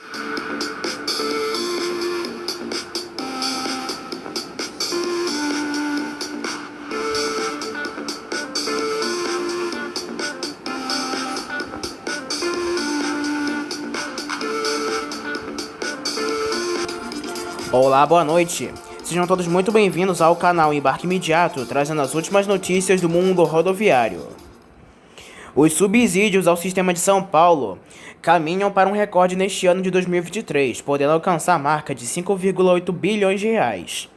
Olá, boa noite. Sejam todos muito bem-vindos ao canal Embarque Imediato, trazendo as últimas notícias do mundo rodoviário. Os subsídios ao sistema de São Paulo caminham para um recorde neste ano de 2023, podendo alcançar a marca de 5,8 bilhões de reais.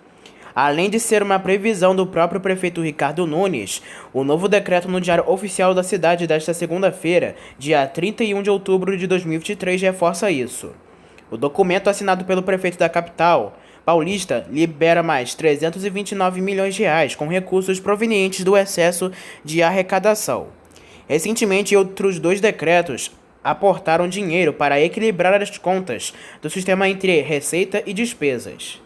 Além de ser uma previsão do próprio prefeito Ricardo Nunes, o novo decreto no Diário Oficial da cidade desta segunda-feira, dia 31 de outubro de 2023, reforça isso. O documento assinado pelo prefeito da capital paulista libera mais 329 milhões de reais com recursos provenientes do excesso de arrecadação. Recentemente, outros dois decretos aportaram dinheiro para equilibrar as contas do sistema entre receita e despesas.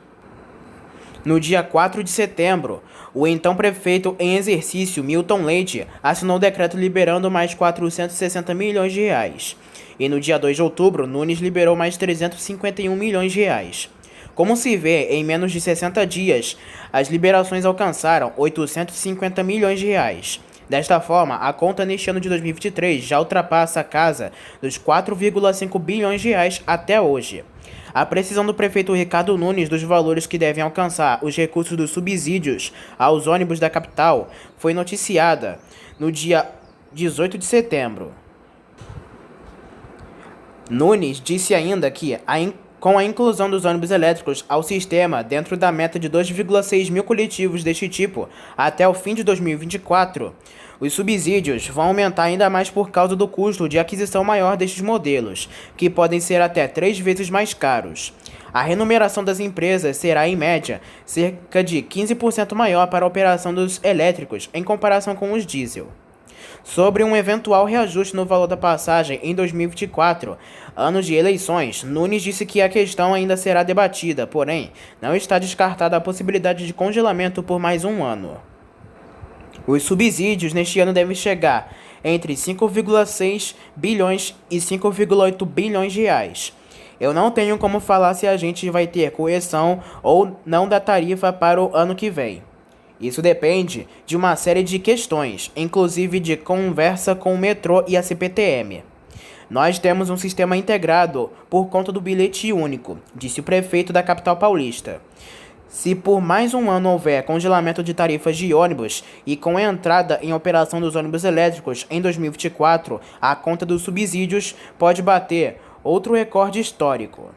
No dia 4 de setembro, o então prefeito em exercício, Milton Leite, assinou o decreto liberando mais 460 milhões de reais. E no dia 2 de outubro, Nunes liberou mais 351 milhões de reais. Como se vê, em menos de 60 dias, as liberações alcançaram 850 milhões de reais. Desta forma, a conta neste ano de 2023 já ultrapassa a casa dos 4,5 bilhões de reais até hoje. A precisão do prefeito Ricardo Nunes dos valores que devem alcançar os recursos dos subsídios aos ônibus da capital foi noticiada no dia 18 de setembro. Nunes disse ainda que, com a inclusão dos ônibus elétricos ao sistema dentro da meta de 2,6 mil coletivos deste tipo até o fim de 2024, os subsídios vão aumentar ainda mais por causa do custo de aquisição maior destes modelos, que podem ser até 3 vezes mais caros. A remuneração das empresas será, em média, cerca de 15% maior para a operação dos elétricos em comparação com os diesel. Sobre um eventual reajuste no valor da passagem em 2024, anos de eleições, Nunes disse que a questão ainda será debatida, porém, não está descartada a possibilidade de congelamento por mais um ano. Os subsídios neste ano devem chegar entre 5,6 bilhões e 5,8 bilhões de reais. Eu não tenho como falar se a gente vai ter correção ou não da tarifa para o ano que vem. Isso depende de uma série de questões, inclusive de conversa com o metrô e a CPTM. Nós temos um sistema integrado por conta do bilhete único, disse o prefeito da capital paulista. Se por mais um ano houver congelamento de tarifas de ônibus e com a entrada em operação dos ônibus elétricos em 2024, a conta dos subsídios pode bater outro recorde histórico.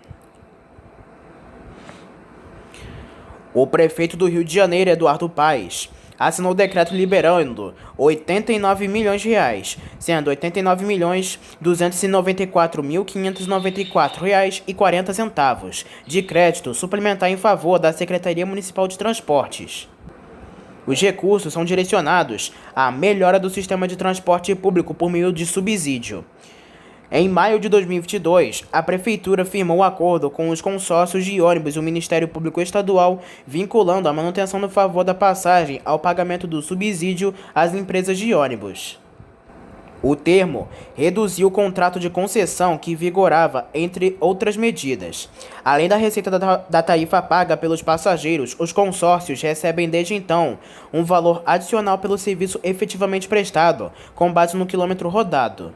O prefeito do Rio de Janeiro, Eduardo Paes, assinou o decreto liberando 89 milhões de reais, sendo 89.294.594 reais e 40 centavos de crédito suplementar em favor da Secretaria Municipal de Transportes. Os recursos são direcionados à melhora do sistema de transporte público por meio de subsídio. Em maio de 2022, a Prefeitura firmou um acordo com os consórcios de ônibus e o Ministério Público Estadual, vinculando a manutenção no favor da passagem ao pagamento do subsídio às empresas de ônibus. O termo reduziu o contrato de concessão que vigorava, entre outras medidas. Além da receita da tarifa paga pelos passageiros, os consórcios recebem desde então um valor adicional pelo serviço efetivamente prestado, com base no quilômetro rodado.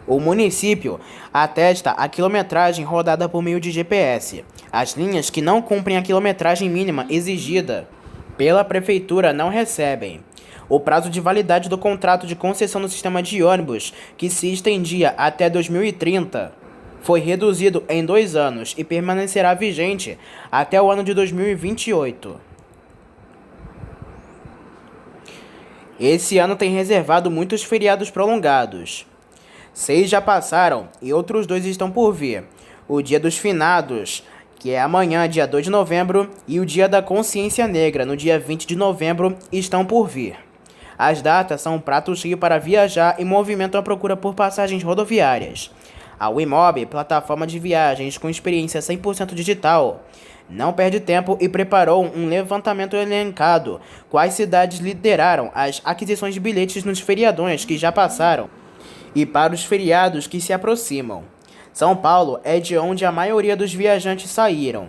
O município atesta a quilometragem rodada por meio de GPS. As linhas que não cumprem a quilometragem mínima exigida pela prefeitura não recebem. O prazo de validade do contrato de concessão do sistema de ônibus, que se estendia até 2030, foi reduzido em 2 anos e permanecerá vigente até o ano de 2028. Esse ano tem reservado muitos feriados prolongados. 6 já passaram e outros 2 estão por vir. O Dia dos Finados, que é amanhã, dia 2 de novembro, e o Dia da Consciência Negra, no dia 20 de novembro, estão por vir. As datas são um prato cheio para viajar e movimentam a procura por passagens rodoviárias. A Wimob, plataforma de viagens com experiência 100% digital, não perde tempo e preparou um levantamento elencado quais cidades lideraram as aquisições de bilhetes nos feriadões que já passaram e para os feriados que se aproximam. São Paulo é de onde a maioria dos viajantes saíram.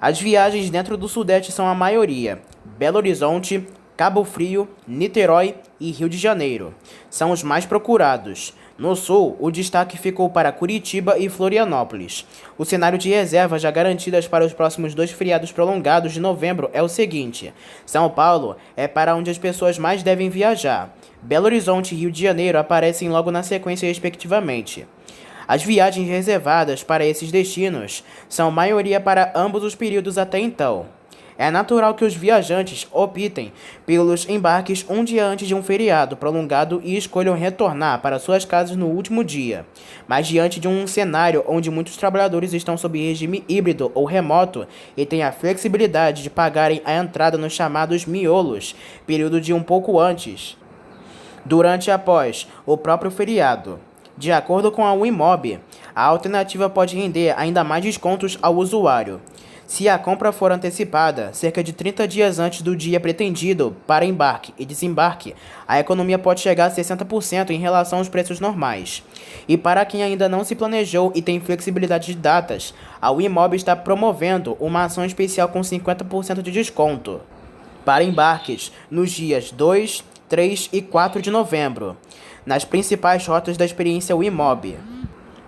As viagens dentro do Sudeste são a maioria. Belo Horizonte, Cabo Frio, Niterói e Rio de Janeiro são os mais procurados. No Sul, o destaque ficou para Curitiba e Florianópolis. O cenário de reservas já garantidas para os próximos 2 feriados prolongados de novembro é o seguinte: São Paulo é para onde as pessoas mais devem viajar. Belo Horizonte e Rio de Janeiro aparecem logo na sequência, respectivamente. As viagens reservadas para esses destinos são maioria para ambos os períodos até então. É natural que os viajantes optem pelos embarques um dia antes de um feriado prolongado e escolham retornar para suas casas no último dia. Mas diante de um cenário onde muitos trabalhadores estão sob regime híbrido ou remoto e têm a flexibilidade de pagarem a entrada nos chamados miolos, período de um pouco antes, durante e após o próprio feriado. De acordo com a Wimob, a alternativa pode render ainda mais descontos ao usuário. Se a compra for antecipada, cerca de 30 dias antes do dia pretendido para embarque e desembarque, a economia pode chegar a 60% em relação aos preços normais. E para quem ainda não se planejou e tem flexibilidade de datas, a Wimob está promovendo uma ação especial com 50% de desconto para embarques nos dias 2, 3 e 4 de novembro, nas principais rotas da experiência Wimob.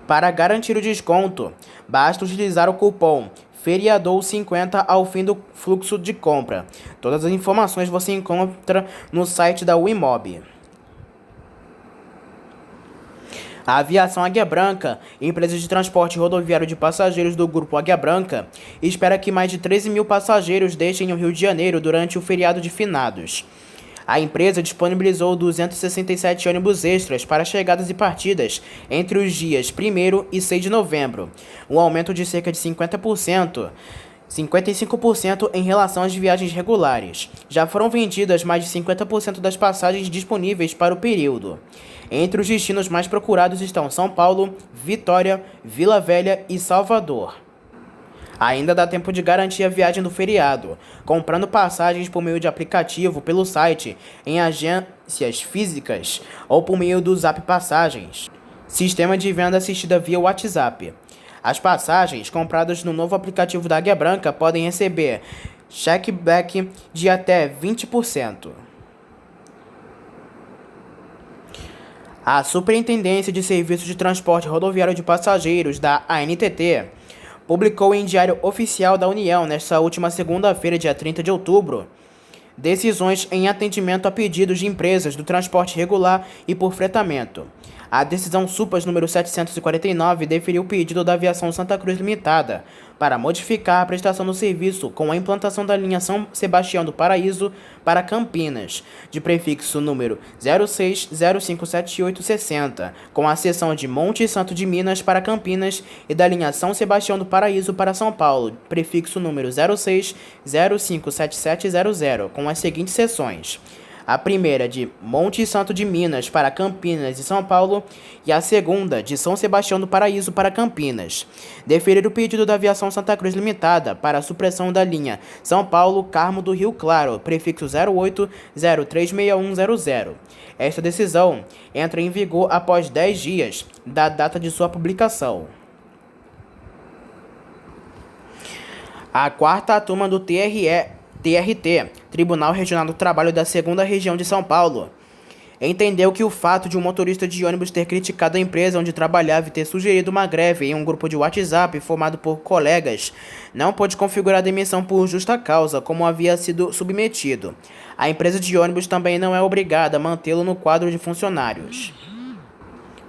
Para garantir o desconto, basta utilizar o cupom FERIADOU50 ao fim do fluxo de compra. Todas as informações você encontra no site da Wimob. A Aviação Águia Branca, empresa de transporte rodoviário de passageiros do Grupo Águia Branca, espera que mais de 13 mil passageiros deixem o Rio de Janeiro durante o feriado de finados. A empresa disponibilizou 267 ônibus extras para chegadas e partidas entre os dias 1º e 6 de novembro, um aumento de cerca de 55% em relação às viagens regulares. Já foram vendidas mais de 50% das passagens disponíveis para o período. Entre os destinos mais procurados estão São Paulo, Vitória, Vila Velha e Salvador. Ainda dá tempo de garantir a viagem do feriado, comprando passagens por meio de aplicativo pelo site, em agências físicas ou por meio do Zap Passagens, sistema de venda assistida via WhatsApp. As passagens compradas no novo aplicativo da Águia Branca podem receber cashback de até 20%. A Superintendência de Serviços de Transporte Rodoviário de Passageiros da ANTT publicou em Diário Oficial da União, nesta última segunda-feira, dia 30 de outubro, decisões em atendimento a pedidos de empresas do transporte regular e por fretamento. A decisão SUPAS número 749 deferiu o pedido da Aviação Santa Cruz Limitada para modificar a prestação do serviço com a implantação da linha São Sebastião do Paraíso para Campinas, de prefixo número 06057860, com a seção de Monte Santo de Minas para Campinas e da linha São Sebastião do Paraíso para São Paulo, prefixo número 06057700, com as seguintes seções: a primeira de Monte Santo de Minas para Campinas e São Paulo e a segunda de São Sebastião do Paraíso para Campinas. Deferir o pedido da Aviação Santa Cruz Limitada para a supressão da linha São Paulo Carmo do Rio Claro, prefixo 08036100. Esta decisão entra em vigor após 10 dias da data de sua publicação. A quarta turma do TRT, Tribunal Regional do Trabalho da 2ª Região de São Paulo, entendeu que o fato de um motorista de ônibus ter criticado a empresa onde trabalhava e ter sugerido uma greve em um grupo de WhatsApp formado por colegas não pode configurar demissão por justa causa, como havia sido submetido. A empresa de ônibus também não é obrigada a mantê-lo no quadro de funcionários.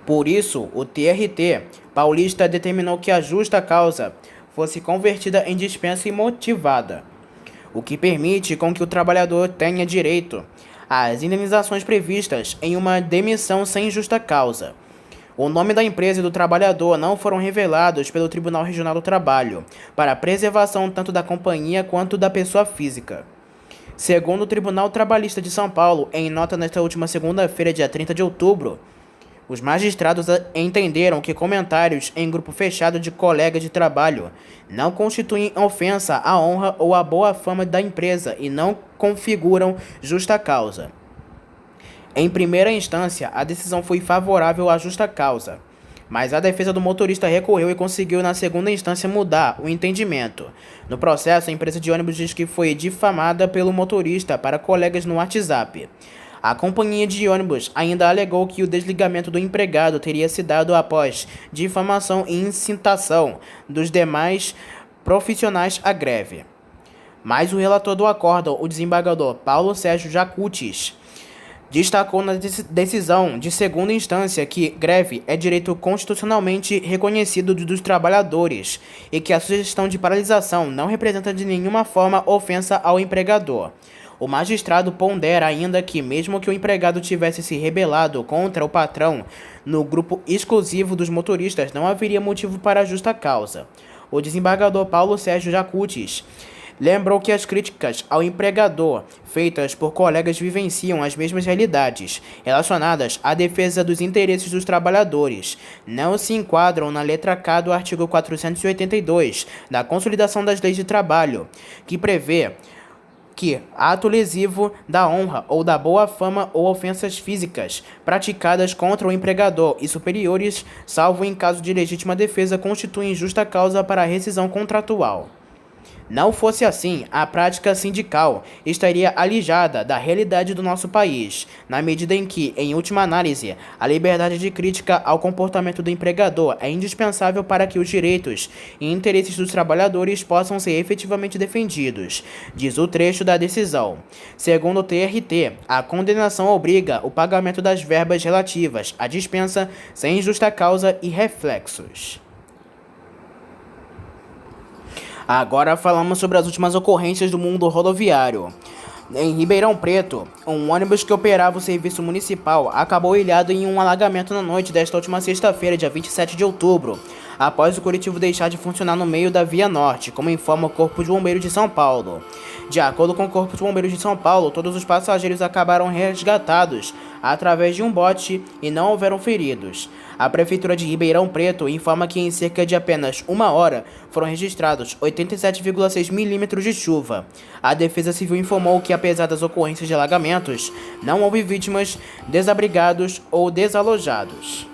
Por isso, o TRT paulista determinou que a justa causa fosse convertida em dispensa imotivada, o que permite com que o trabalhador tenha direito às indenizações previstas em uma demissão sem justa causa. O nome da empresa e do trabalhador não foram revelados pelo Tribunal Regional do Trabalho, para a preservação tanto da companhia quanto da pessoa física. Segundo o Tribunal Trabalhista de São Paulo, em nota nesta última segunda-feira, dia 30 de outubro, os magistrados entenderam que comentários em grupo fechado de colegas de trabalho não constituem ofensa à honra ou à boa fama da empresa e não configuram justa causa. Em primeira instância, a decisão foi favorável à justa causa. mas a defesa do motorista recorreu e conseguiu na segunda instância mudar o entendimento. No processo, a empresa de ônibus diz que foi difamada pelo motorista para colegas no WhatsApp. A companhia de ônibus ainda alegou que o desligamento do empregado teria se dado após difamação e incitação dos demais profissionais à greve. Mas o relator do acórdão, o desembargador Paulo Sérgio Jacutis, destacou na decisão de segunda instância que greve é direito constitucionalmente reconhecido dos trabalhadores e que a sugestão de paralisação não representa de nenhuma forma ofensa ao empregador. O magistrado pondera ainda que, mesmo que o empregado tivesse se rebelado contra o patrão no grupo exclusivo dos motoristas, não haveria motivo para justa causa. O desembargador Paulo Sérgio Jacutis lembrou que as críticas ao empregador feitas por colegas vivenciam as mesmas realidades relacionadas à defesa dos interesses dos trabalhadores. Não se enquadram na letra K do artigo 482 da Consolidação das Leis de Trabalho, que prevê que ato lesivo da honra ou da boa fama ou ofensas físicas praticadas contra o empregador e superiores, salvo em caso de legítima defesa, constituem justa causa para a rescisão contratual. Não fosse assim, a prática sindical estaria alijada da realidade do nosso país, na medida em que, em última análise, a liberdade de crítica ao comportamento do empregador é indispensável para que os direitos e interesses dos trabalhadores possam ser efetivamente defendidos, diz o trecho da decisão. Segundo o TRT, a condenação obriga o pagamento das verbas relativas à dispensa sem justa causa e reflexos. Agora falamos sobre as últimas ocorrências do mundo rodoviário. Em Ribeirão Preto, um ônibus que operava o serviço municipal acabou ilhado em um alagamento na noite desta última sexta-feira, dia 27 de outubro, após o coletivo deixar de funcionar no meio da Via Norte, como informa o Corpo de Bombeiros de São Paulo. De acordo com o Corpo de Bombeiros de São Paulo, todos os passageiros acabaram resgatados através de um bote e não houveram feridos. A Prefeitura de Ribeirão Preto informa que em cerca de apenas uma hora foram registrados 87,6 milímetros de chuva. A Defesa Civil informou que, apesar das ocorrências de alagamentos, não houve vítimas, desabrigados ou desalojados.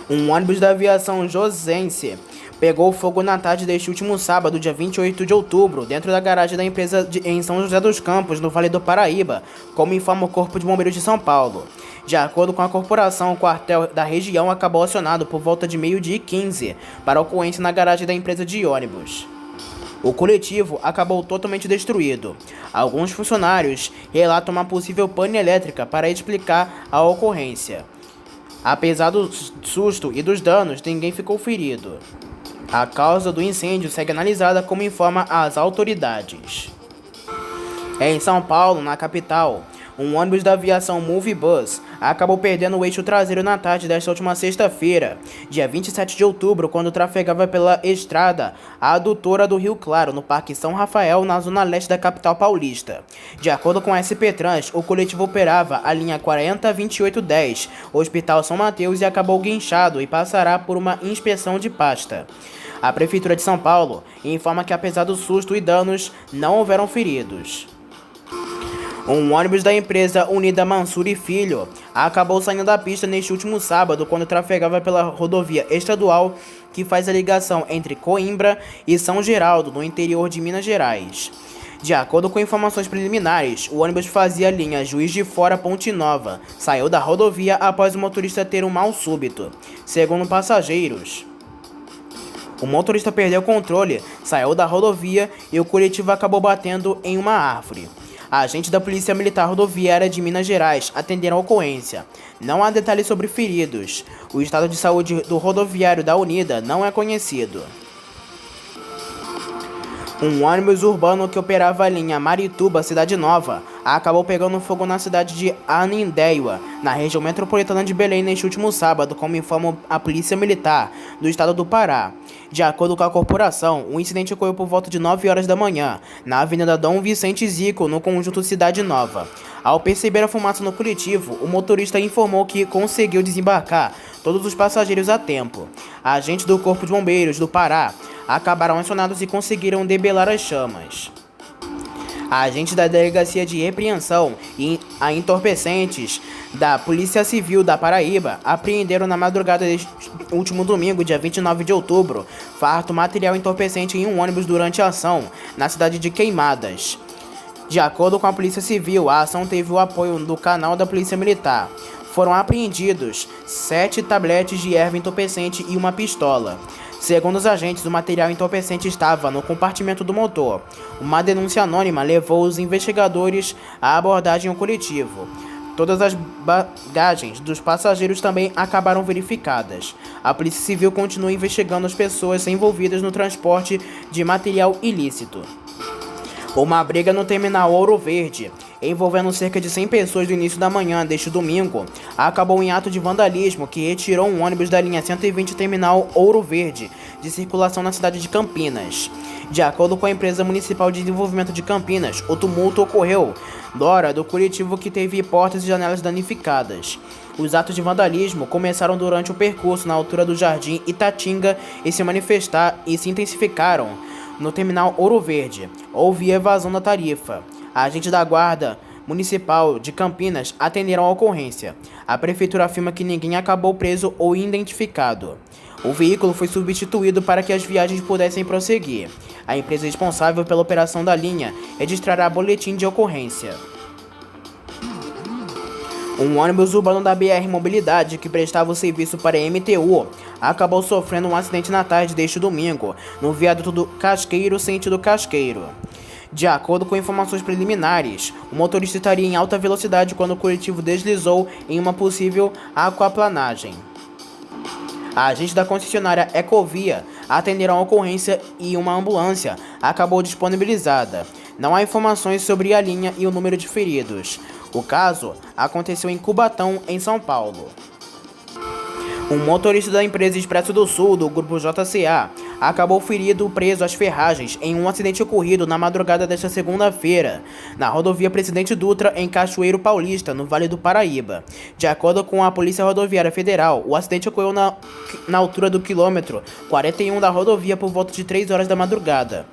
Um ônibus da aviação josense pegou fogo na tarde deste último sábado, dia 28 de outubro, dentro da garagem da empresa em São José dos Campos, no Vale do Paraíba, como informa o Corpo de Bombeiros de São Paulo. De acordo com a corporação, o quartel da região acabou acionado por volta de 12h15 para a ocorrência na garagem da empresa de ônibus. O coletivo acabou totalmente destruído. Alguns funcionários relatam uma possível pane elétrica para explicar a ocorrência. Apesar do susto e dos danos, ninguém ficou ferido. A causa do incêndio segue analisada, como informa as autoridades. Em São Paulo, na capital, um ônibus da aviação Movibus acabou perdendo o eixo traseiro na tarde desta última sexta-feira, dia 27 de outubro, quando trafegava pela estrada adutora do Rio Claro, no Parque São Rafael, na zona leste da capital paulista. De acordo com a SP Trans, o coletivo operava a linha 402810, Hospital São Mateus, e acabou guinchado e passará por uma inspeção de pasta. A Prefeitura de São Paulo informa que, apesar do susto e danos, não houveram feridos. Um ônibus da empresa Unida Mansur e Filho acabou saindo da pista neste último sábado, quando trafegava pela rodovia estadual que faz a ligação entre Coimbra e São Geraldo, no interior de Minas Gerais. De acordo com informações preliminares, o ônibus fazia a linha Juiz de Fora-Ponte Nova. Saiu da rodovia após o motorista ter um mal súbito. Segundo passageiros, o motorista perdeu o controle, saiu da rodovia e o coletivo acabou batendo em uma árvore. Agentes da Polícia Militar Rodoviária de Minas Gerais atenderam a ocorrência. Não há detalhes sobre feridos. O estado de saúde do rodoviário da Unida não é conhecido. Um ônibus urbano que operava a linha Marituba-Cidade Nova acabou pegando fogo na cidade de Ananindeua, na região metropolitana de Belém, neste último sábado, como informa a Polícia Militar do estado do Pará. De acordo com a corporação, o incidente ocorreu por volta de 9 horas da manhã, na Avenida Dom Vicente Zico, no conjunto Cidade Nova. Ao perceber a fumaça no coletivo, o motorista informou que conseguiu desembarcar todos os passageiros a tempo. Agentes do Corpo de Bombeiros do Pará acabaram acionados e conseguiram debelar as chamas. Agentes da Delegacia de Repreensão a Entorpecentes da Polícia Civil da Paraíba apreenderam na madrugada deste último domingo, dia 29 de outubro, farto material entorpecente em um ônibus durante a ação na cidade de Queimadas. De acordo com a Polícia Civil, a ação teve o apoio do canal da Polícia Militar. Foram apreendidos 7 tabletes de erva entorpecente e uma pistola. Segundo os agentes, o material entorpecente estava no compartimento do motor. Uma denúncia anônima levou os investigadores à abordagem ao coletivo. Todas as bagagens dos passageiros também acabaram verificadas. A Polícia Civil continua investigando as pessoas envolvidas no transporte de material ilícito. Uma briga no terminal Ouro Verde, envolvendo cerca de 100 pessoas do início da manhã deste domingo, acabou em ato de vandalismo que retirou um ônibus da linha 120 terminal Ouro Verde de circulação na cidade de Campinas. De acordo com a empresa municipal de desenvolvimento de Campinas, o tumulto ocorreu na hora do coletivo que teve portas e janelas danificadas. Os atos de vandalismo começaram durante o percurso na altura do Jardim Itatinga e se intensificaram no terminal Ouro Verde. Houve evasão da tarifa. Agentes da Guarda Municipal de Campinas atenderam a ocorrência. A prefeitura afirma que ninguém acabou preso ou identificado. O veículo foi substituído para que as viagens pudessem prosseguir. A empresa responsável pela operação da linha registrará boletim de ocorrência. Um ônibus urbano da BR Mobilidade, que prestava o serviço para a MTU, acabou sofrendo um acidente na tarde deste domingo, no viaduto do Casqueiro, sentido Casqueiro. De acordo com informações preliminares, o motorista estaria em alta velocidade quando o coletivo deslizou em uma possível aquaplanagem. Agentes da concessionária Ecovia atenderam a ocorrência e uma ambulância acabou disponibilizada. Não há informações sobre a linha e o número de feridos. O caso aconteceu em Cubatão, em São Paulo. Um motorista da empresa Expresso do Sul, do grupo JCA, acabou ferido preso às ferragens em um acidente ocorrido na madrugada desta segunda-feira, na rodovia Presidente Dutra, em Cachoeiro Paulista, no Vale do Paraíba. De acordo com a Polícia Rodoviária Federal, o acidente ocorreu na altura do quilômetro 41 da rodovia por volta de 3 horas da madrugada.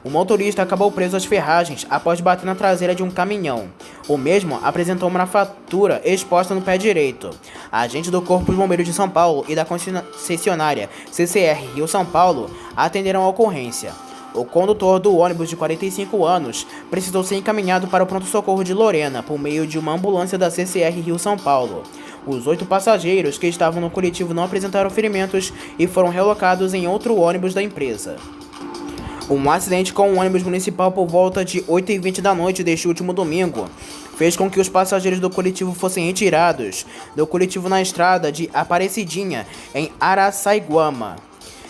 O motorista acabou preso às ferragens após bater na traseira de um caminhão. O mesmo apresentou uma fratura exposta no pé direito. Agentes do Corpo de Bombeiros de São Paulo e da concessionária CCR Rio São Paulo atenderam a ocorrência. O condutor do ônibus, de 45 anos, precisou ser encaminhado para o pronto-socorro de Lorena por meio de uma ambulância da CCR Rio São Paulo. Os 8 passageiros que estavam no coletivo não apresentaram ferimentos e foram relocados em outro ônibus da empresa. Um acidente com um ônibus municipal por volta de 8h20 da noite deste último domingo fez com que os passageiros do coletivo fossem retirados do coletivo na estrada de Aparecidinha, em Araçaiguama.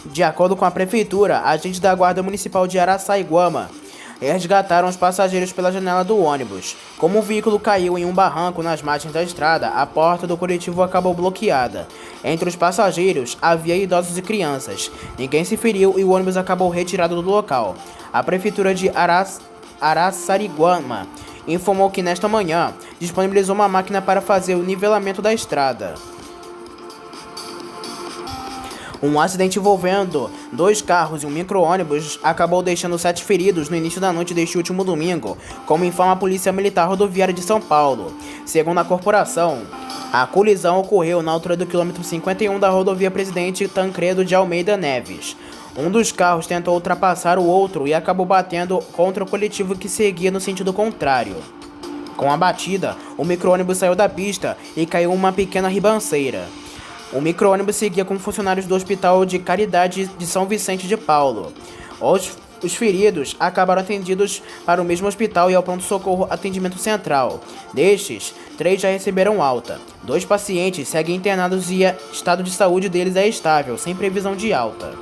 De acordo com a prefeitura, agentes da Guarda Municipal de Araçaiguama resgataram os passageiros pela janela do ônibus. Como o veículo caiu em um barranco nas margens da estrada, a porta do coletivo acabou bloqueada. Entre os passageiros havia idosos e crianças. Ninguém se feriu e o ônibus acabou retirado do local. A prefeitura de Araçariguama informou que nesta manhã disponibilizou uma máquina para fazer o nivelamento da estrada. Um acidente envolvendo 2 carros e um micro-ônibus acabou deixando 7 feridos no início da noite deste último domingo, como informa a Polícia Militar Rodoviária de São Paulo. Segundo a corporação, a colisão ocorreu na altura do quilômetro 51 da rodovia Presidente Tancredo de Almeida Neves. Um dos carros tentou ultrapassar o outro e acabou batendo contra o coletivo que seguia no sentido contrário. Com a batida, o micro-ônibus saiu da pista e caiu em uma pequena ribanceira. O micro-ônibus seguia com funcionários do Hospital de Caridade de São Vicente de Paulo. Os feridos acabaram atendidos para o mesmo hospital e ao pronto-socorro atendimento central. Destes, 3 já receberam alta. 2 pacientes seguem internados e o estado de saúde deles é estável, sem previsão de alta.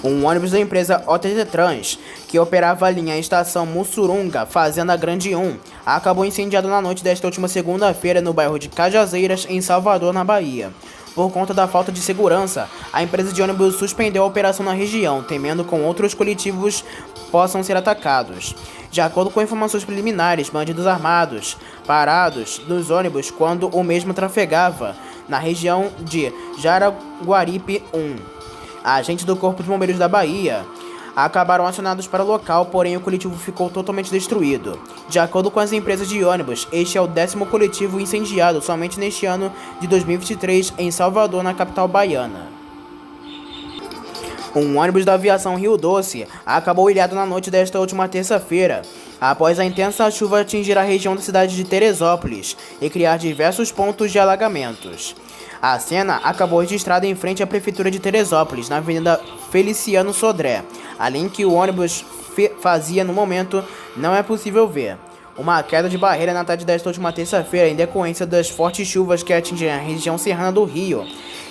Um ônibus da empresa OTT Trans, que operava a linha Estação Mussurunga, Fazenda Grande 1, acabou incendiado na noite desta última segunda-feira no bairro de Cajazeiras, em Salvador, na Bahia. Por conta da falta de segurança, a empresa de ônibus suspendeu a operação na região, temendo que outros coletivos possam ser atacados. De acordo com informações preliminares, bandidos armados parados nos ônibus quando o mesmo trafegava na região de Jaraguaripe 1. Agentes do Corpo de Bombeiros da Bahia acabaram acionados para o local, porém o coletivo ficou totalmente destruído. De acordo com as empresas de ônibus, este é o 10º coletivo incendiado somente neste ano de 2023 em Salvador, na capital baiana. Um ônibus da aviação Rio Doce acabou ilhado na noite desta última terça-feira, após a intensa chuva atingir a região da cidade de Teresópolis e criar diversos pontos de alagamentos. A cena acabou registrada em frente à prefeitura de Teresópolis, na Avenida Feliciano Sodré. Além que o ônibus fazia no momento, não é possível ver. Uma queda de barreira na tarde desta última terça-feira, em decorrência das fortes chuvas que atingiram a região serrana do Rio,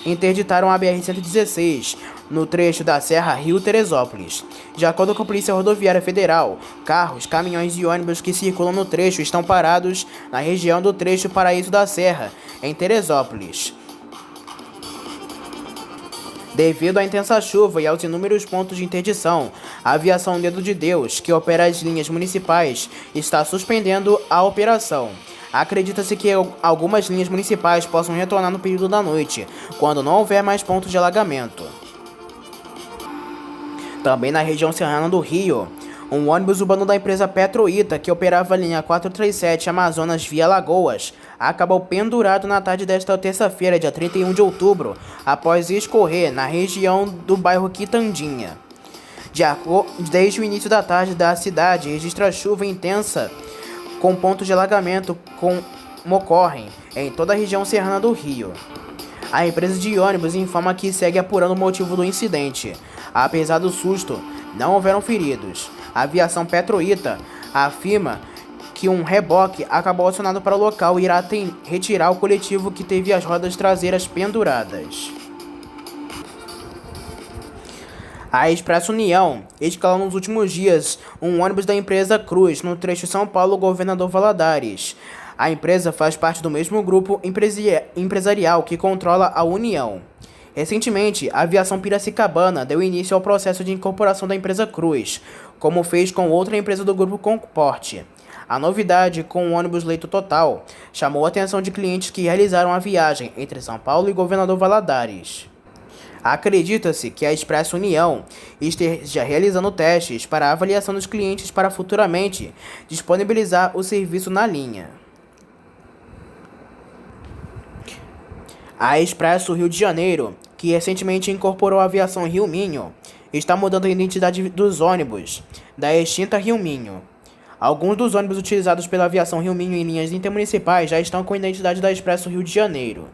interditaram a BR-116, no trecho da Serra Rio-Teresópolis. De acordo com a Polícia Rodoviária Federal, carros, caminhões e ônibus que circulam no trecho estão parados na região do trecho Paraíso da Serra, em Teresópolis. Devido à intensa chuva e aos inúmeros pontos de interdição, a Aviação Dedo de Deus, que opera as linhas municipais, está suspendendo a operação. Acredita-se que algumas linhas municipais possam retornar no período da noite, quando não houver mais pontos de alagamento. Também na região serrana do Rio, um ônibus urbano da empresa Petroita, que operava a linha 437 Amazonas via Lagoas, acabou pendurado na tarde desta terça-feira, dia 31 de outubro, após escorrer na região do bairro Quitandinha. Desde o início da tarde da cidade, registra chuva intensa com pontos de alagamento como ocorrem em toda a região serrana do Rio. A empresa de ônibus informa que segue apurando o motivo do incidente. Apesar do susto, não houveram feridos. A aviação Petroita afirma que um reboque acabou acionado para o local e irá retirar o coletivo que teve as rodas traseiras penduradas. A Expresso União escalou nos últimos dias um ônibus da empresa Cruz no trecho São Paulo-Governador Valadares. A empresa faz parte do mesmo grupo empresarial que controla a União. Recentemente, a Aviação Piracicabana deu início ao processo de incorporação da empresa Cruz, como fez com outra empresa do grupo Comporte. A novidade com o ônibus leito total chamou a atenção de clientes que realizaram a viagem entre São Paulo e Governador Valadares. Acredita-se que a Expresso União esteja realizando testes para a avaliação dos clientes para futuramente disponibilizar o serviço na linha. A Expresso Rio de Janeiro, que recentemente incorporou a aviação Rio Minho, está mudando a identidade dos ônibus da extinta Rio Minho. Alguns dos ônibus utilizados pela aviação Rio Minho em linhas intermunicipais já estão com a identidade da Expresso Rio de Janeiro.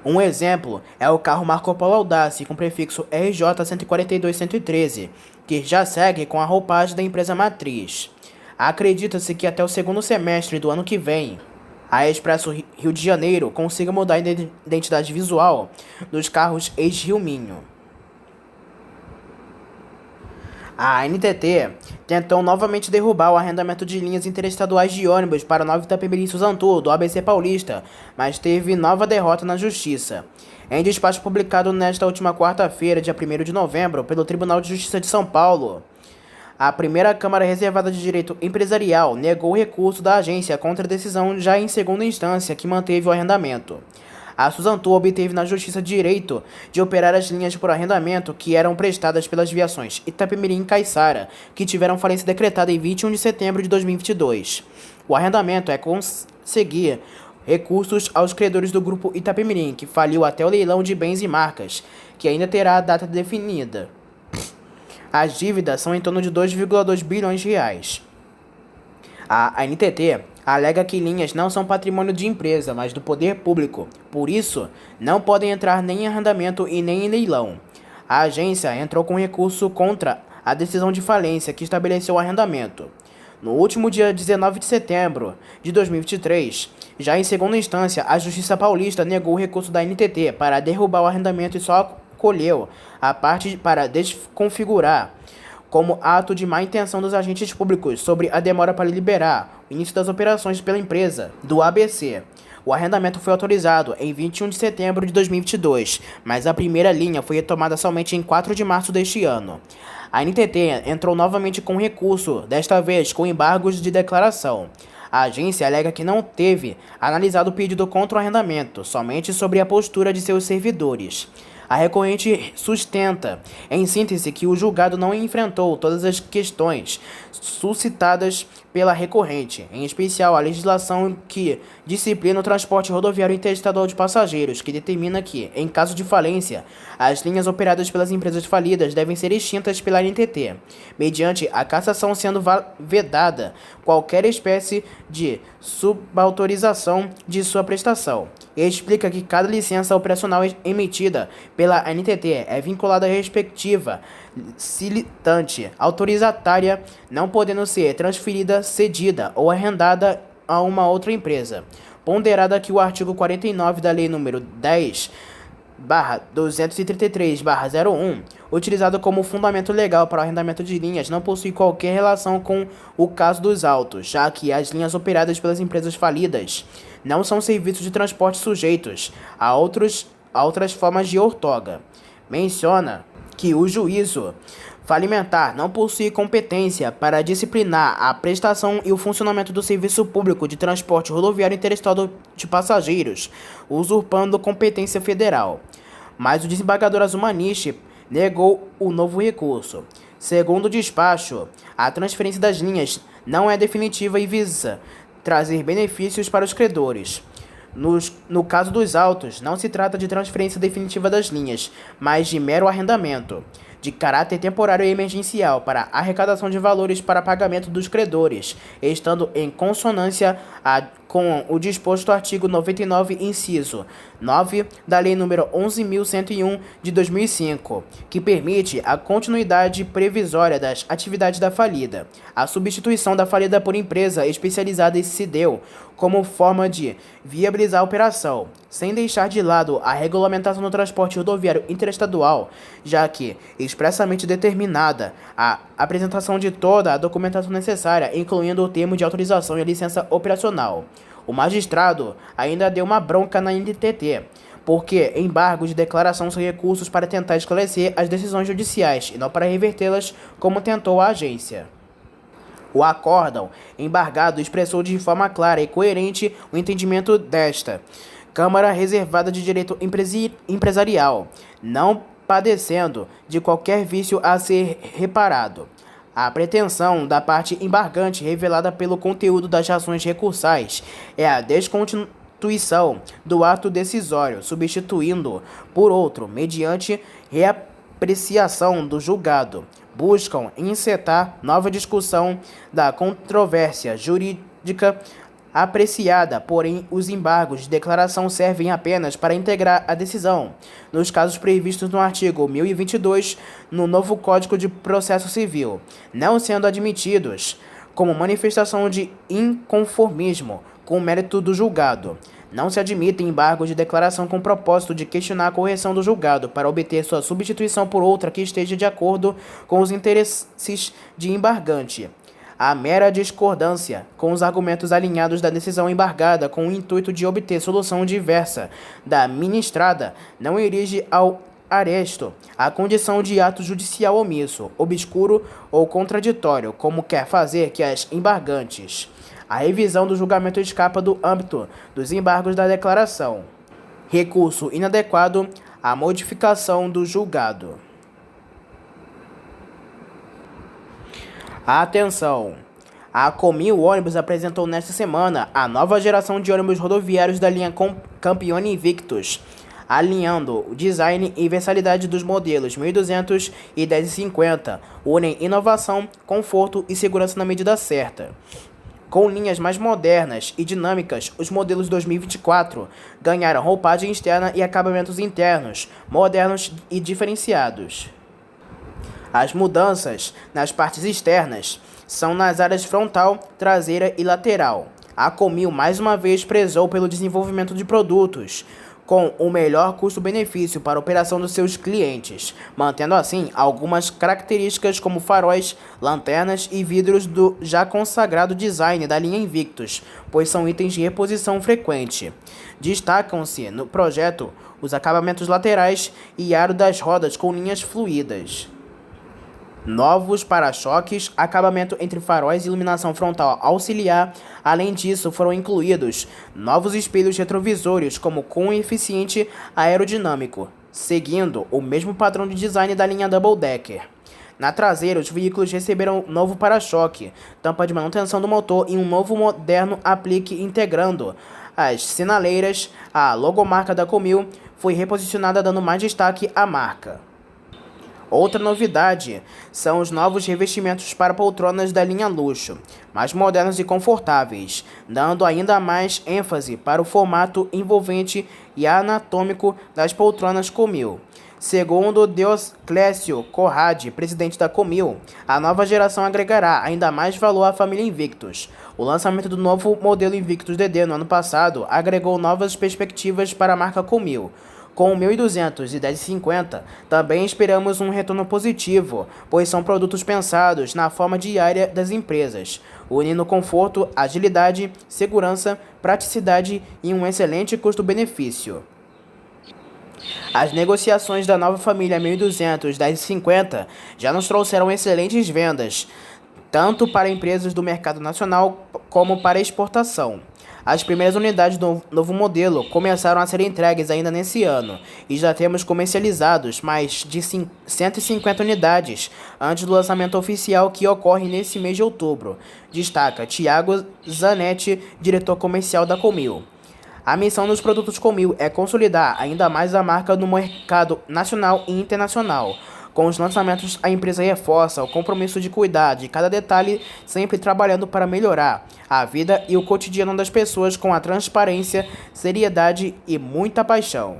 Um exemplo é o carro Marco Polo Audace com prefixo RJ-142-113, que já segue com a roupagem da empresa matriz. Acredita-se que até o segundo semestre do ano que vem, a Expresso Rio de Janeiro consiga mudar a identidade visual dos carros ex-Rio Minho. A ANTT tentou novamente derrubar o arrendamento de linhas interestaduais de ônibus para Nova Itapemirim-Suzantur, do ABC Paulista, mas teve nova derrota na Justiça. Em despacho publicado nesta última quarta-feira, dia 1º de novembro, pelo Tribunal de Justiça de São Paulo, a primeira Câmara Reservada de Direito Empresarial negou o recurso da agência contra a decisão já em segunda instância que manteve o arrendamento. A Suzantur obteve na Justiça direito de operar as linhas por arrendamento que eram prestadas pelas viações Itapemirim e Caiçara, que tiveram falência decretada em 21 de setembro de 2022. O arrendamento é conseguir recursos aos credores do grupo Itapemirim, que faliu até o leilão de bens e marcas, que ainda terá a data definida. As dívidas são em torno de 2,2 bilhões de reais. A ANTT alega que linhas não são patrimônio de empresa, mas do poder público. Por isso, não podem entrar nem em arrendamento e nem em leilão. A agência entrou com recurso contra a decisão de falência que estabeleceu o arrendamento. No último dia 19 de setembro de 2023, já em segunda instância, a Justiça Paulista negou o recurso da ANTT para derrubar o arrendamento e só acolheu a parte para desconfigurar como ato de má intenção dos agentes públicos sobre a demora para liberar o início das operações pela empresa do ABC. O arrendamento foi autorizado em 21 de setembro de 2022, mas a primeira linha foi retomada somente em 4 de março deste ano. A ANTT entrou novamente com recurso, desta vez com embargos de declaração. A agência alega que não teve analisado o pedido contra o arrendamento, somente sobre a postura de seus servidores. A recorrente sustenta, em síntese, que o julgado não enfrentou todas as questões suscitadas pela recorrente, em especial a legislação que disciplina o transporte rodoviário interestadual de passageiros, que determina que, em caso de falência, as linhas operadas pelas empresas falidas devem ser extintas pela ANTT, mediante a cassação sendo vedada qualquer espécie de subautorização de sua prestação. E explica que cada licença operacional emitida pela ANTT é vinculada à respectiva licitante autorizatária, não podendo ser transferida, cedida ou arrendada a uma outra empresa. Ponderada que o artigo 49 da Lei nº 10/233/01, utilizado como fundamento legal para o arrendamento de linhas, não possui qualquer relação com o caso dos autos, já que as linhas operadas pelas empresas falidas não são serviços de transporte sujeitos a outras formas de outorga. Menciona que o juízo falimentar não possui competência para disciplinar a prestação e o funcionamento do serviço público de transporte rodoviário interestadual de passageiros, usurpando competência federal. Mas o desembargador Azulmaniche negou o novo recurso. Segundo o despacho, a transferência das linhas não é definitiva e visa trazer benefícios para os credores. No caso dos autos, não se trata de transferência definitiva das linhas, mas de mero arrendamento, de caráter temporário e emergencial para arrecadação de valores para pagamento dos credores, estando em consonância com o disposto no artigo 99, inciso 9 da Lei nº 11.101 de 2005, que permite a continuidade previsória das atividades da falida. A substituição da falida por empresa especializada se deu como forma de viabilizar a operação, sem deixar de lado a regulamentação do transporte rodoviário interestadual, já que expressamente determinada a apresentação de toda a documentação necessária, incluindo o termo de autorização e a licença operacional. O magistrado ainda deu uma bronca na NTT, porque embargos de declaração são recursos para tentar esclarecer as decisões judiciais e não para revertê-las, como tentou a agência. O acórdão embargado expressou de forma clara e coerente o entendimento desta Câmara Reservada de Direito Empresarial, não padecendo de qualquer vício a ser reparado. A pretensão da parte embargante, revelada pelo conteúdo das ações recursais, é a desconstituição do ato decisório, substituindo por outro, mediante reapreciação do julgado. Buscam encetar nova discussão da controvérsia jurídica apreciada, porém os embargos de declaração servem apenas para integrar a decisão, nos casos previstos no artigo 1022 no novo Código de Processo Civil, não sendo admitidos como manifestação de inconformismo com o mérito do julgado. Não se admitem embargos de declaração com propósito de questionar a correção do julgado para obter sua substituição por outra que esteja de acordo com os interesses de embargante. A mera discordância com os argumentos alinhados da decisão embargada com o intuito de obter solução diversa da ministrada não erige ao aresto a condição de ato judicial omisso, obscuro ou contraditório, como quer fazer que as embargantes. A revisão do julgamento escapa do âmbito dos embargos da declaração. Recurso inadequado à modificação do julgado. Atenção! A Comil Ônibus apresentou nesta semana a nova geração de ônibus rodoviários da linha Campione Invictus, alinhando o design e versatilidade dos modelos 1200 e 1050, unem inovação, conforto e segurança na medida certa. Com linhas mais modernas e dinâmicas, os modelos 2024 ganharam roupagem externa e acabamentos internos, modernos e diferenciados. As mudanças nas partes externas são nas áreas frontal, traseira e lateral. A Comil mais uma vez prezou pelo desenvolvimento de produtos com o melhor custo-benefício para a operação dos seus clientes, mantendo assim algumas características como faróis, lanternas e vidros do já consagrado design da linha Invictus, pois são itens de reposição frequente. Destacam-se no projeto os acabamentos laterais e aro das rodas com linhas fluídas. Novos para-choques, acabamento entre faróis e iluminação frontal auxiliar. Além disso, foram incluídos novos espelhos retrovisores como coeficiente aerodinâmico, seguindo o mesmo padrão de design da linha Double Decker. Na traseira, os veículos receberam novo para-choque, tampa de manutenção do motor e um novo moderno aplique integrando as sinaleiras. A logomarca da Comil foi reposicionada, dando mais destaque à marca. Outra novidade são os novos revestimentos para poltronas da linha luxo, mais modernos e confortáveis, dando ainda mais ênfase para o formato envolvente e anatômico das poltronas Comil. Segundo Dioclésio Corradi, presidente da Comil, a nova geração agregará ainda mais valor à família Invictus. O lançamento do novo modelo Invictus DD no ano passado agregou novas perspectivas para a marca Comil. Com o 1200 e 1050, também esperamos um retorno positivo, pois são produtos pensados na forma diária das empresas, unindo conforto, agilidade, segurança, praticidade e um excelente custo-benefício. As negociações da nova família 1200 e 1050 já nos trouxeram excelentes vendas, tanto para empresas do mercado nacional como para exportação. As primeiras unidades do novo modelo começaram a ser entregues ainda nesse ano e já temos comercializados mais de 150 unidades antes do lançamento oficial que ocorre nesse mês de outubro, destaca Thiago Zanetti, diretor comercial da Comil. A missão dos produtos Comil é consolidar ainda mais a marca no mercado nacional e internacional. Com os lançamentos, a empresa reforça o compromisso de cuidar de cada detalhe, sempre trabalhando para melhorar a vida e o cotidiano das pessoas com a transparência, seriedade e muita paixão.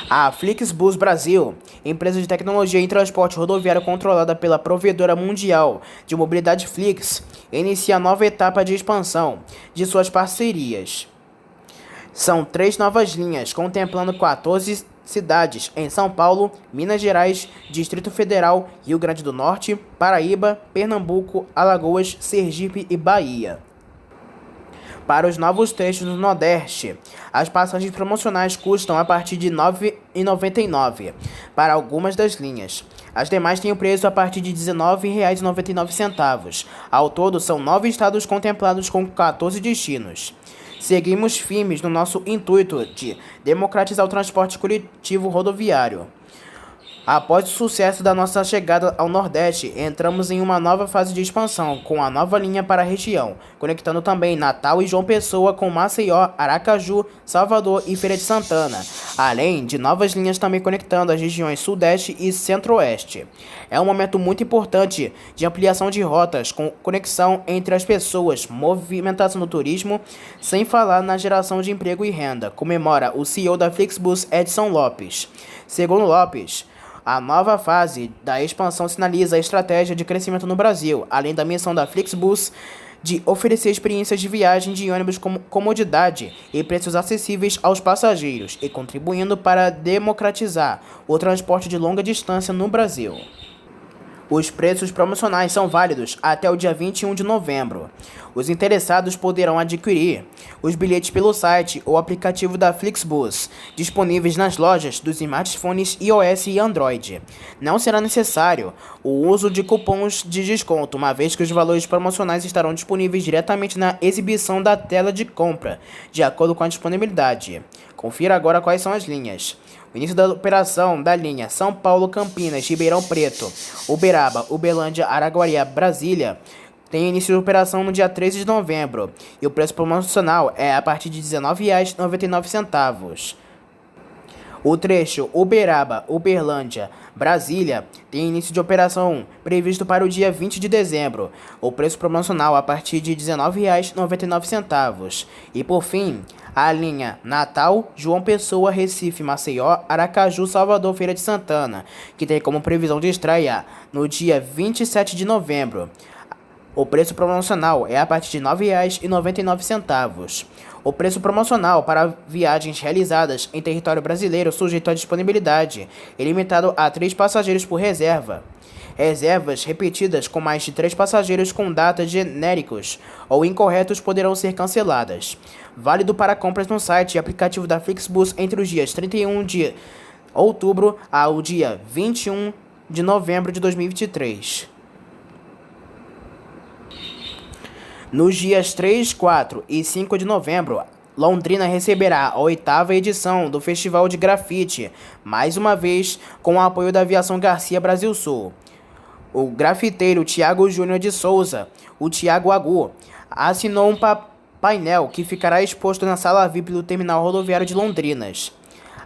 A Flixbus Brasil, empresa de tecnologia em transporte rodoviário controlada pela provedora mundial de mobilidade Flix, inicia a nova etapa de expansão de suas parcerias. São 3 novas linhas, contemplando 14 cidades em São Paulo, Minas Gerais, Distrito Federal, Rio Grande do Norte, Paraíba, Pernambuco, Alagoas, Sergipe e Bahia. Para os novos trechos no Nordeste, as passagens promocionais custam a partir de R$ 9,99 para algumas das linhas. As demais têm o preço a partir de R$ 19,99. Ao todo, são 9 estados contemplados com 14 destinos. Seguimos firmes no nosso intuito de democratizar o transporte coletivo rodoviário. Após o sucesso da nossa chegada ao Nordeste, entramos em uma nova fase de expansão, com a nova linha para a região, conectando também Natal e João Pessoa com Maceió, Aracaju, Salvador e Feira de Santana, além de novas linhas também conectando as regiões Sudeste e Centro-Oeste. É um momento muito importante de ampliação de rotas, com conexão entre as pessoas, movimentação do turismo, sem falar na geração de emprego e renda, comemora o CEO da Flixbus, Edson Lopes. Segundo Lopes, a nova fase da expansão sinaliza a estratégia de crescimento no Brasil, além da missão da Flixbus de oferecer experiências de viagem de ônibus com comodidade e preços acessíveis aos passageiros e contribuindo para democratizar o transporte de longa distância no Brasil. Os preços promocionais são válidos até o dia 21 de novembro. Os interessados poderão adquirir os bilhetes pelo site ou aplicativo da Flixbus, disponíveis nas lojas dos smartphones iOS e Android. Não será necessário o uso de cupons de desconto, uma vez que os valores promocionais estarão disponíveis diretamente na exibição da tela de compra, de acordo com a disponibilidade. Confira agora quais são as linhas. O início da operação da linha São Paulo, Campinas, Ribeirão Preto, Uberaba, Uberlândia, Araguari, Brasília tem início de operação no dia 13 de novembro e o preço promocional é a partir de R$ 19,99. O trecho Uberaba, Uberlândia, Brasília tem início de operação previsto para o dia 20 de dezembro. O preço promocional a partir de R$ 19,99. E por fim, a linha Natal, João Pessoa, Recife, Maceió, Aracaju, Salvador, Feira de Santana, que tem como previsão de estreia no dia 27 de novembro. O preço promocional é a partir de R$ 9,99. O preço promocional para viagens realizadas em território brasileiro sujeito à disponibilidade é limitado a 3 passageiros por reserva. Reservas repetidas com mais de 3 passageiros com datas genéricos ou incorretos poderão ser canceladas. Válido para compras no site e aplicativo da Flixbus entre os dias 31 de outubro ao dia 21 de novembro de 2023. Nos dias 3, 4 e 5 de novembro, Londrina receberá a 8ª edição do Festival de Grafite, mais uma vez com o apoio da Aviação Garcia Brasil Sul. O grafiteiro Tiago Júnior de Souza, o Tiago Agu, assinou um painel que ficará exposto na sala VIP do Terminal Rodoviário de Londrinas.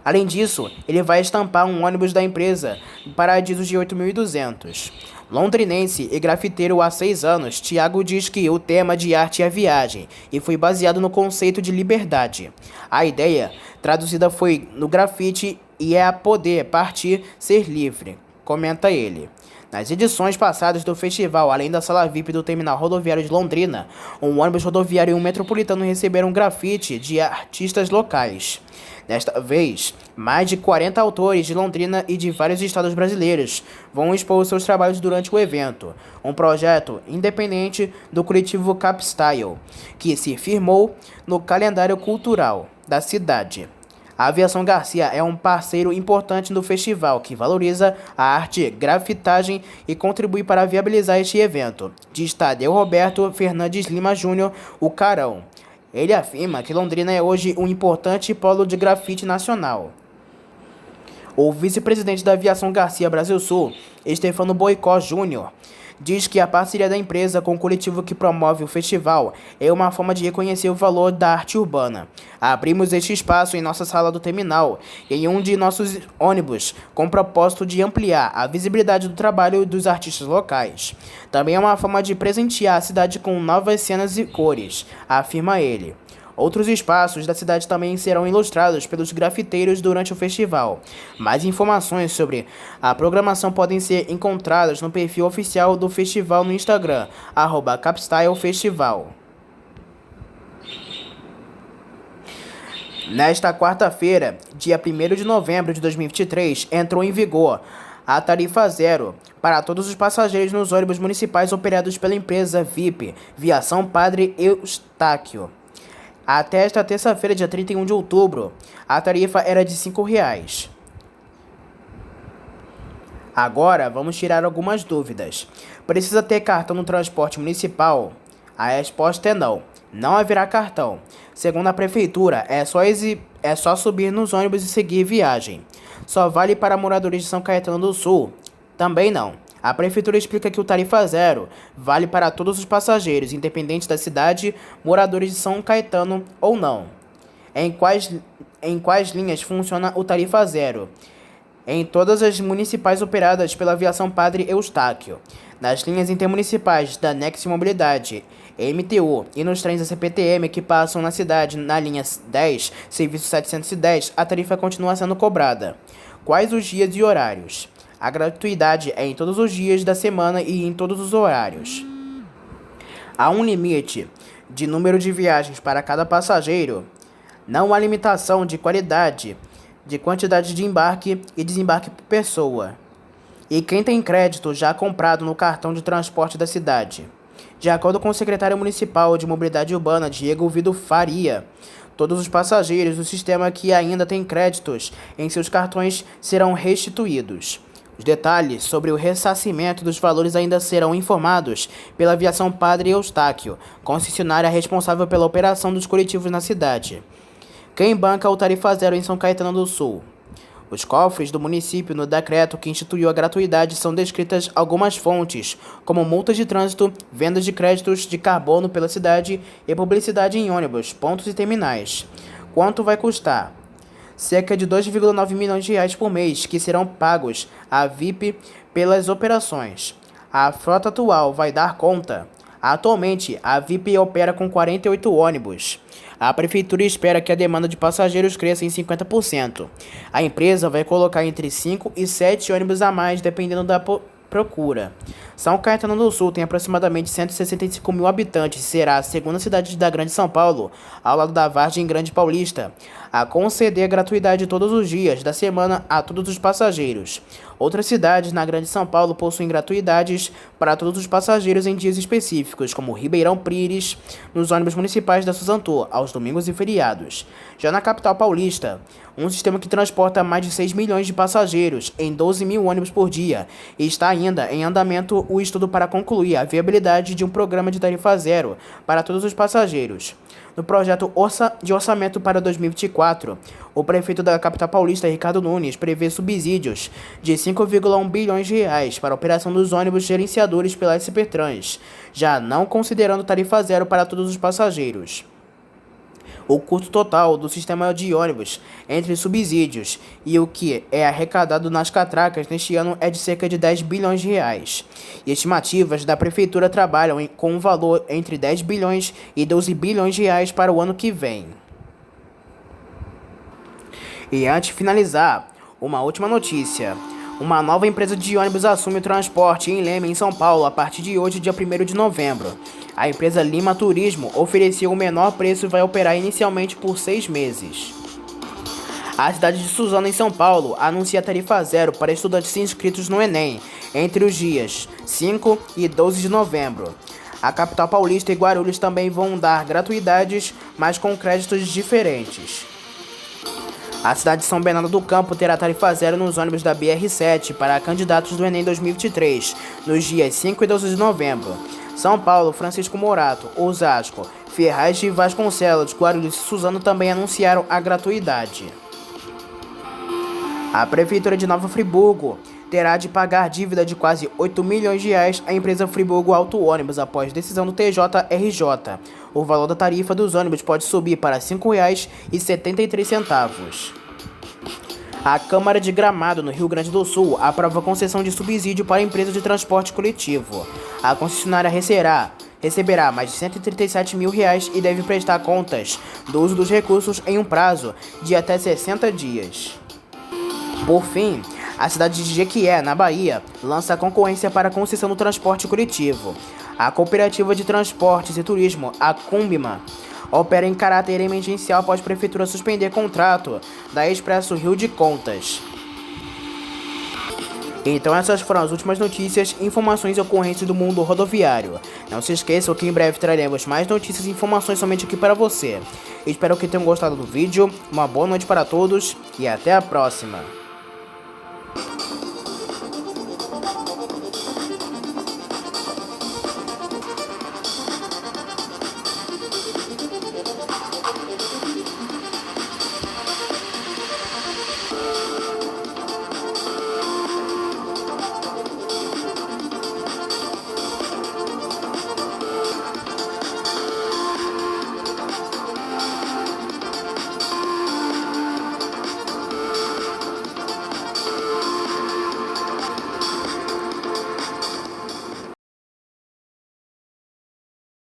Além disso, ele vai estampar um ônibus da empresa Paradiso de 8.200. Londrinense e grafiteiro há 6 anos, Tiago diz que o tema de arte é viagem e foi baseado no conceito de liberdade. A ideia traduzida foi no grafite e é a poder, partir, ser livre, comenta ele. Nas edições passadas do festival, além da sala VIP do Terminal Rodoviário de Londrina, um ônibus rodoviário e um metropolitano receberam grafite de artistas locais. Desta vez, mais de 40 autores de Londrina e de vários estados brasileiros vão expor seus trabalhos durante o evento, um projeto independente do coletivo Capstyle, que se firmou no calendário cultural da cidade. A Aviação Garcia é um parceiro importante do festival que valoriza a arte, grafitagem e contribui para viabilizar este evento, diz Tadeu Roberto Fernandes Lima Júnior, o Carão. Ele afirma que Londrina é hoje um importante polo de grafite nacional. O vice-presidente da Aviação Garcia Brasil Sul, Stefano Boicó Júnior, diz que a parceria da empresa com o coletivo que promove o festival é uma forma de reconhecer o valor da arte urbana. Abrimos este espaço em nossa sala do terminal e em um de nossos ônibus, com o propósito de ampliar a visibilidade do trabalho dos artistas locais. Também é uma forma de presentear a cidade com novas cenas e cores, afirma ele. Outros espaços da cidade também serão ilustrados pelos grafiteiros durante o festival. Mais informações sobre a programação podem ser encontradas no perfil oficial do festival no Instagram, @capstylefestival. Nesta quarta-feira, dia 1º de novembro de 2023, entrou em vigor a tarifa zero para todos os passageiros nos ônibus municipais operados pela empresa VIP, Viação Padre Eustáquio. Até esta terça-feira, dia 31 de outubro, a tarifa era de R$ 5,00. Agora, vamos tirar algumas dúvidas. Precisa ter cartão no transporte municipal? A resposta é não. Não haverá cartão. Segundo a prefeitura, é só subir nos ônibus e seguir viagem. Só vale para moradores de São Caetano do Sul? Também não. A prefeitura explica que o tarifa zero vale para todos os passageiros, independente da cidade, moradores de São Caetano ou não. Em quais linhas funciona o tarifa zero? Em todas as municipais operadas pela Aviação Padre Eustáquio, nas linhas intermunicipais da Nex Mobilidade, MTU, e nos trens da CPTM que passam na cidade na linha 10, serviço 710, a tarifa continua sendo cobrada. Quais os dias e horários? A gratuidade é em todos os dias da semana e em todos os horários. Há um limite de número de viagens para cada passageiro. Não há limitação de qualidade, de quantidade de embarque e desembarque por pessoa. E quem tem crédito já comprado no cartão de transporte da cidade? De acordo com o secretário municipal de Mobilidade Urbana, Diego Vido Faria, todos os passageiros do sistema que ainda têm créditos em seus cartões serão restituídos. Os detalhes sobre o ressarcimento dos valores ainda serão informados pela Aviação Padre Eustáquio, concessionária responsável pela operação dos coletivos na cidade. Quem banca o tarifa zero em São Caetano do Sul? Os cofres do município no decreto que instituiu a gratuidade são descritas algumas fontes, como multas de trânsito, vendas de créditos de carbono pela cidade e publicidade em ônibus, pontos e terminais. Quanto vai custar? Cerca de 2,9 milhões de reais por mês, que serão pagos à VIP pelas operações. A frota atual vai dar conta? Atualmente, a VIP opera com 48 ônibus. A prefeitura espera que a demanda de passageiros cresça em 50%. A empresa vai colocar entre 5 e 7 ônibus a mais, dependendo da procura. São Caetano do Sul tem aproximadamente 165 mil habitantes e será a segunda cidade da Grande São Paulo, ao lado da Vargem Grande Paulista, a conceder gratuidade todos os dias da semana a todos os passageiros. Outras cidades na Grande São Paulo possuem gratuidades para todos os passageiros em dias específicos, como Ribeirão Pires, nos ônibus municipais da Suzantô, aos domingos e feriados. Já na capital paulista, um sistema que transporta mais de 6 milhões de passageiros em 12 mil ônibus por dia, e está ainda em andamento o estudo para concluir a viabilidade de um programa de tarifa zero para todos os passageiros. No projeto de orçamento para 2024, o prefeito da capital paulista, Ricardo Nunes, prevê subsídios de 5,1 bilhões de reais para a operação dos ônibus gerenciadores pela SP Trans, já não considerando tarifa zero para todos os passageiros. O custo total do sistema de ônibus entre subsídios e o que é arrecadado nas catracas neste ano é de cerca de 10 bilhões de reais. E estimativas da prefeitura trabalham com um valor entre 10 bilhões e 12 bilhões de reais para o ano que vem. E antes de finalizar, uma última notícia. Uma nova empresa de ônibus assume o transporte em Leme, em São Paulo, a partir de hoje, dia 1º de novembro. A empresa Lima Turismo ofereceu o menor preço e vai operar inicialmente por 6 meses. A cidade de Suzano, em São Paulo, anuncia tarifa zero para estudantes inscritos no Enem, entre os dias 5 e 12 de novembro. A capital paulista e Guarulhos também vão dar gratuidades, mas com créditos diferentes. A cidade de São Bernardo do Campo terá tarifa zero nos ônibus da BR-7 para candidatos do Enem 2023, nos dias 5 e 12 de novembro. São Paulo, Francisco Morato, Osasco, Ferraz de Vasconcelos, Guarulhos e Suzano também anunciaram a gratuidade. A Prefeitura de Nova Friburgo terá de pagar dívida de quase 8 milhões de reais à empresa Friburgo Auto Ônibus após decisão do TJRJ. O valor da tarifa dos ônibus pode subir para R$ 5,73. A Câmara de Gramado, no Rio Grande do Sul, aprova concessão de subsídio para a empresa de transporte coletivo. A concessionária receberá mais de R$ 137 mil e deve prestar contas do uso dos recursos em um prazo de até 60 dias. Por fim, a cidade de Jequié, na Bahia, lança a concorrência para a concessão do transporte coletivo. A Cooperativa de Transportes e Turismo, a Cumbima, opera em caráter emergencial após a Prefeitura suspender contrato da Expresso Rio de Contas. Então essas foram as últimas notícias, informações e ocorrências do mundo rodoviário. Não se esqueçam que em breve traremos mais notícias e informações somente aqui para você. Espero que tenham gostado do vídeo, uma boa noite para todos e até a próxima.